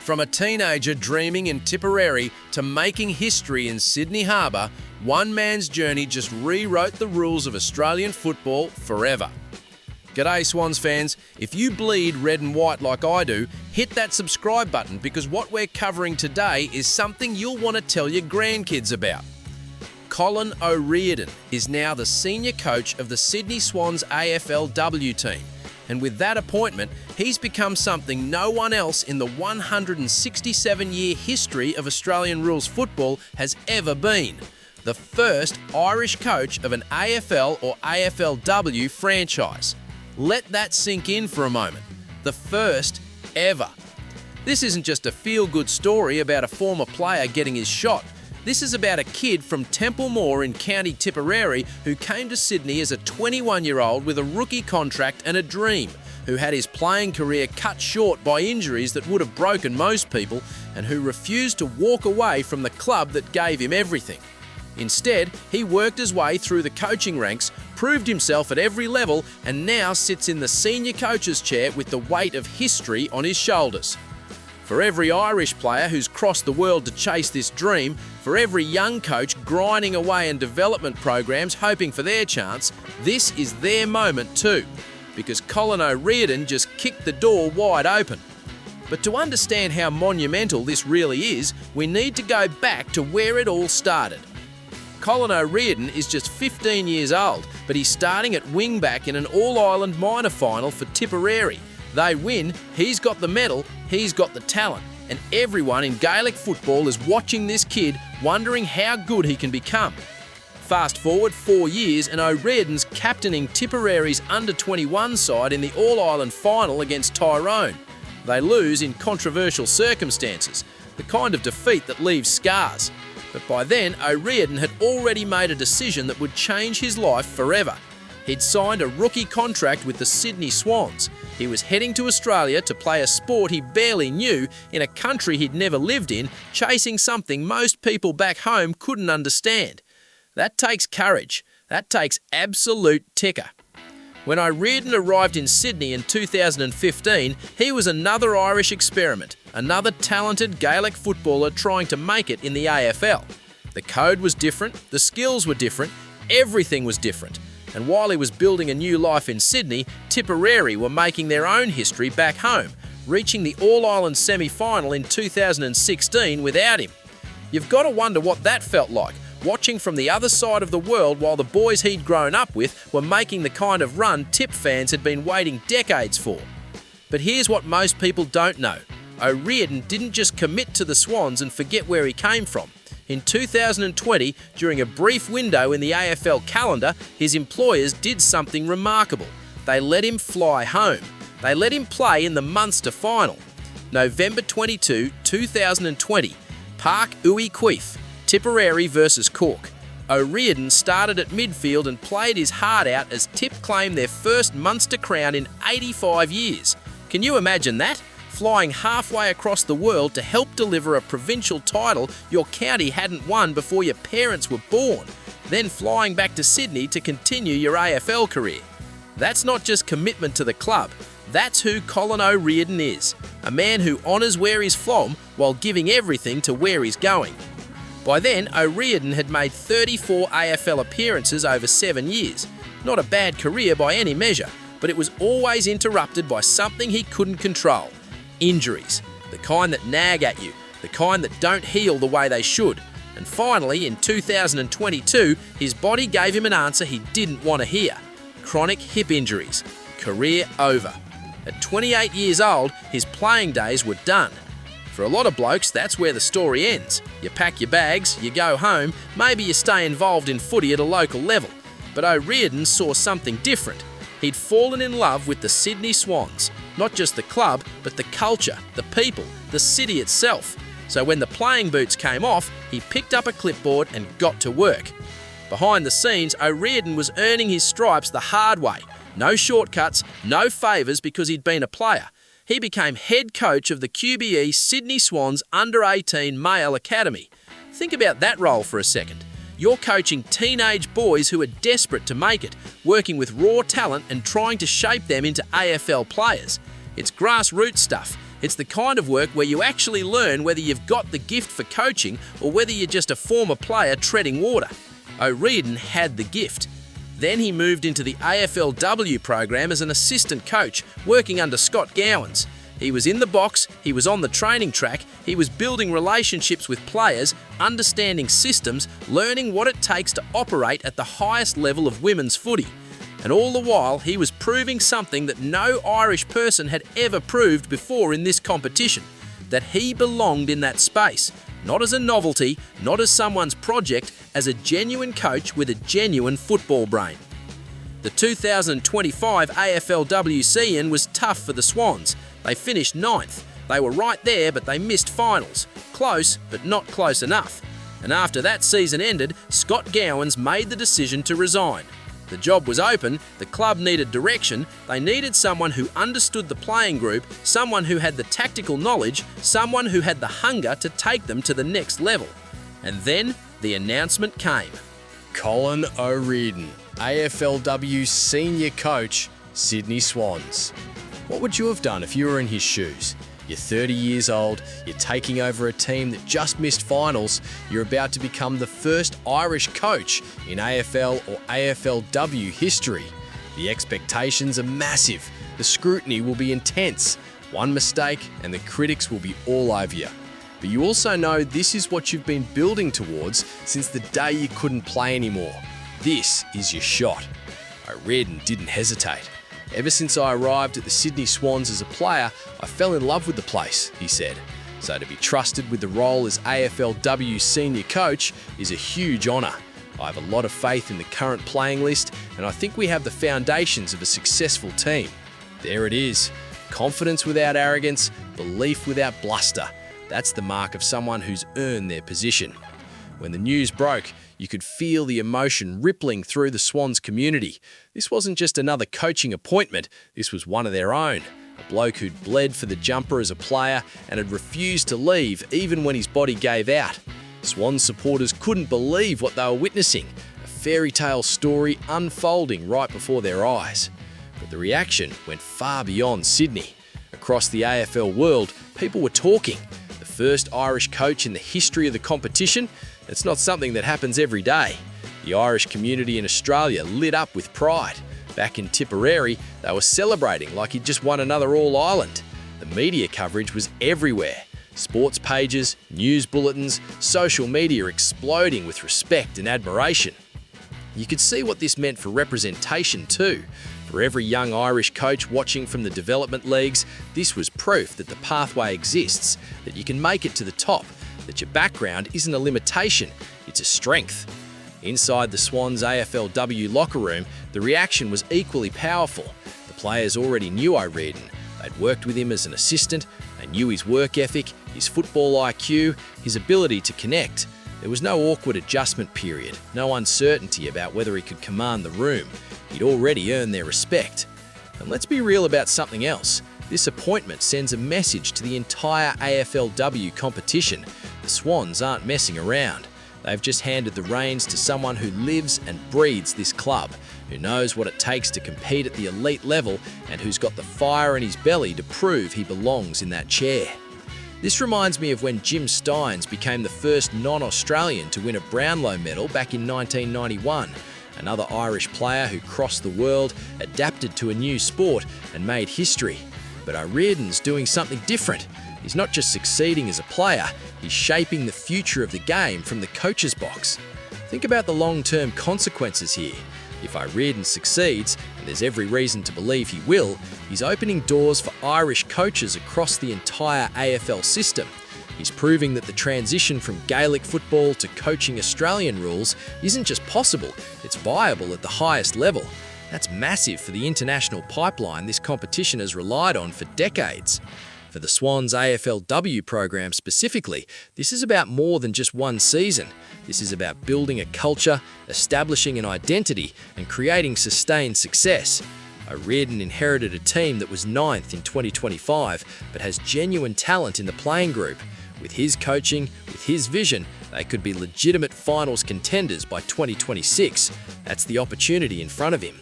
From a teenager dreaming in Tipperary to making history in Sydney Harbour, one man's journey just rewrote the rules of Australian football forever. G'day Swans fans, if you bleed red and white like I do, hit that subscribe button because what we're covering today is something you'll want to tell your grandkids about. Colin O'Riordan is now the senior coach of the Sydney Swans AFLW team. And with that appointment, he's become something no one else in the 167-year history of Australian rules football has ever been. The first Irish coach of an AFL or AFLW franchise. Let that sink in for a moment. The first ever. This isn't just a feel-good story about a former player getting his shot. This is about a kid from Templemore in County Tipperary who came to Sydney as a 21-year-old with a rookie contract and a dream, who had his playing career cut short by injuries that would have broken most people, and who refused to walk away from the club that gave him everything. Instead, he worked his way through the coaching ranks, proved himself at every level, and now sits in the senior coach's chair with the weight of history on his shoulders. For every Irish player who's crossed the world to chase this dream, for every young coach grinding away in development programs hoping for their chance, this is their moment too, because Colin O'Riordan just kicked the door wide open. But to understand how monumental this really is, we need to go back to where it all started. Colin O'Riordan is just 15 years old, but he's starting at wing-back in an All-Ireland minor final for Tipperary. They win, he's got the medal, he's got the talent, and everyone in Gaelic football is watching this kid, wondering how good he can become. Fast forward 4 years and O'Riordan's captaining Tipperary's under-21 side in the All-Ireland final against Tyrone. They lose in controversial circumstances, the kind of defeat that leaves scars. But by then, O'Riordan had already made a decision that would change his life forever. He'd signed a rookie contract with the Sydney Swans. He was heading to Australia to play a sport he barely knew in a country he'd never lived in, chasing something most people back home couldn't understand. That takes courage. That takes absolute ticker. When O'Riordan arrived in Sydney in 2015, he was another Irish experiment, another talented Gaelic footballer trying to make it in the AFL. The code was different, the skills were different, everything was different. And while he was building a new life in Sydney, Tipperary were making their own history back home, reaching the All-Ireland semi-final in 2016 without him. You've got to wonder what that felt like, watching from the other side of the world while the boys he'd grown up with were making the kind of run Tip fans had been waiting decades for. But here's what most people don't know. O'Riordan didn't just commit to the Swans and forget where he came from. In 2020, during a brief window in the AFL calendar, his employers did something remarkable. They let him fly home. They let him play in the Munster final. November 22, 2020, Park Uí Queif, Tipperary versus Cork. O'Riordan started at midfield and played his heart out as Tip claimed their first Munster crown in 85 years. Can you imagine that? Flying halfway across the world to help deliver a provincial title your county hadn't won before your parents were born, then flying back to Sydney to continue your AFL career. That's not just commitment to the club, that's who Colin O'Riordan is, a man who honours where he's from while giving everything to where he's going. By then, O'Riordan had made 34 AFL appearances over 7 years. Not a bad career by any measure, but it was always interrupted by something he couldn't control. Injuries, the kind that nag at you, the kind that don't heal the way they should. And finally, in 2022, his body gave him an answer he didn't want to hear. Chronic hip injuries. Career over. At 28 years old, his playing days were done. For a lot of blokes, that's where the story ends. You pack your bags, you go home, maybe you stay involved in footy at a local level. But O'Riordan saw something different. He'd fallen in love with the Sydney Swans. Not just the club, but the culture, the people, the city itself. So when the playing boots came off, he picked up a clipboard and got to work. Behind the scenes, O'Riordan was earning his stripes the hard way. No shortcuts, no favours because he'd been a player. He became head coach of the QBE Sydney Swans Under-18 Male Academy. Think about that role for a second. You're coaching teenage boys who are desperate to make it, working with raw talent and trying to shape them into AFL players. It's grassroots stuff, It's the kind of work where you actually learn whether you've got the gift for coaching or whether you're just a former player treading water. O'Riordan had the gift. Then he moved into the AFLW program as an assistant coach, working under Scott Gowans. He was in the box, he was on the training track, he was building relationships with players, understanding systems, learning what it takes to operate at the highest level of women's footy. And all the while, he was proving something that no Irish person had ever proved before in this competition, that he belonged in that space, not as a novelty, not as someone's project, as a genuine coach with a genuine football brain. The 2025 AFLW season was tough for the Swans. They finished 9th. They were right there, but they missed finals. Close, but not close enough. And after that season ended, Scott Gowans made the decision to resign. The job was open, the club needed direction, they needed someone who understood the playing group, someone who had the tactical knowledge, someone who had the hunger to take them to the next level. And then the announcement came. Colin O'Riordan, AFLW Senior Coach, Sydney Swans. What would you have done if you were in his shoes? You're 30 years old, you're taking over a team that just missed finals, you're about to become the first Irish coach in AFL or AFLW history. The expectations are massive, the scrutiny will be intense. One mistake and the critics will be all over you. But you also know this is what you've been building towards since the day you couldn't play anymore. This is your shot. O'Riordan didn't hesitate. Ever since I arrived at the Sydney Swans as a player, I fell in love with the place, he said. So to be trusted with the role as AFLW senior coach is a huge honour. I have a lot of faith in the current playing list, and I think we have the foundations of a successful team. There it is. Confidence without arrogance, belief without bluster. That's the mark of someone who's earned their position. When the news broke, you could feel the emotion rippling through the Swans community. This wasn't just another coaching appointment, this was one of their own. A bloke who'd bled for the jumper as a player and had refused to leave even when his body gave out. Swans supporters couldn't believe what they were witnessing, a fairy tale story unfolding right before their eyes. But the reaction went far beyond Sydney. Across the AFL world, people were talking. The first Irish coach in the history of the competition. It's not something that happens every day. The Irish community in Australia lit up with pride. Back in Tipperary, they were celebrating like he'd just won another All-Ireland. The media coverage was everywhere. Sports pages, news bulletins, social media exploding with respect and admiration. You could see what this meant for representation too. For every young Irish coach watching from the development leagues, this was proof that the pathway exists, that you can make it to the top, that your background isn't a limitation, it's a strength. Inside the Swans AFLW locker room, the reaction was equally powerful. The players already knew O'Riordan. They'd worked with him as an assistant, they knew his work ethic, his football IQ, his ability to connect. There was no awkward adjustment period, no uncertainty about whether he could command the room. He'd already earned their respect. And let's be real about something else. This appointment sends a message to the entire AFLW competition. The Swans aren't messing around. They've just handed the reins to someone who lives and breathes this club, who knows what it takes to compete at the elite level and who's got the fire in his belly to prove he belongs in that chair. This reminds me of when Jim Stynes became the first non-Australian to win a Brownlow medal back in 1991. Another Irish player who crossed the world, adapted to a new sport and made history. But O'Riordan's doing something different. He's not just succeeding as a player, he's shaping the future of the game from the coach's box. Think about the long-term consequences here. If O'Riordan succeeds, and there's every reason to believe he will, he's opening doors for Irish coaches across the entire AFL system. He's proving that the transition from Gaelic football to coaching Australian rules isn't just possible, it's viable at the highest level. That's massive for the international pipeline this competition has relied on for decades. For the Swans AFLW program specifically, this is about more than just one season. This is about building a culture, establishing an identity, and creating sustained success. O'Riordan inherited a team that was 9th in 2025, but has genuine talent in the playing group. With his coaching, with his vision, they could be legitimate finals contenders by 2026. That's the opportunity in front of him.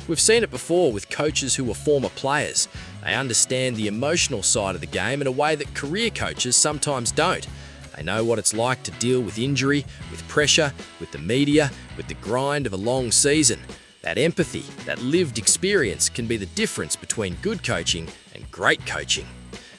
We've seen it before with coaches who were former players. They understand the emotional side of the game in a way that career coaches sometimes don't. They know what it's like to deal with injury, with pressure, with the media, with the grind of a long season. That empathy, that lived experience can be the difference between good coaching and great coaching.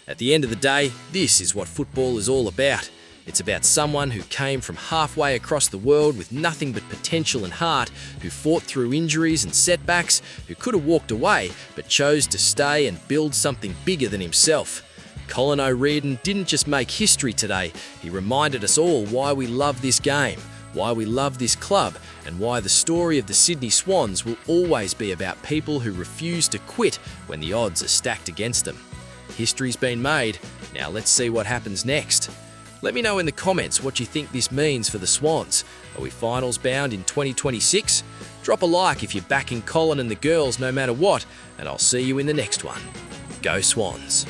At the end of the day, this is what football is all about. It's about someone who came from halfway across the world with nothing but potential and heart, who fought through injuries and setbacks, who could have walked away but chose to stay and build something bigger than himself. Colin O'Riordan didn't just make history today, he reminded us all why we love this game, why we love this club, and why the story of the Sydney Swans will always be about people who refuse to quit when the odds are stacked against them. History's been made, now let's see what happens next. Let me know in the comments what you think this means for the Swans. Are we finals bound in 2026? Drop a like if you're backing Colin and the girls no matter what, and I'll see you in the next one. Go Swans!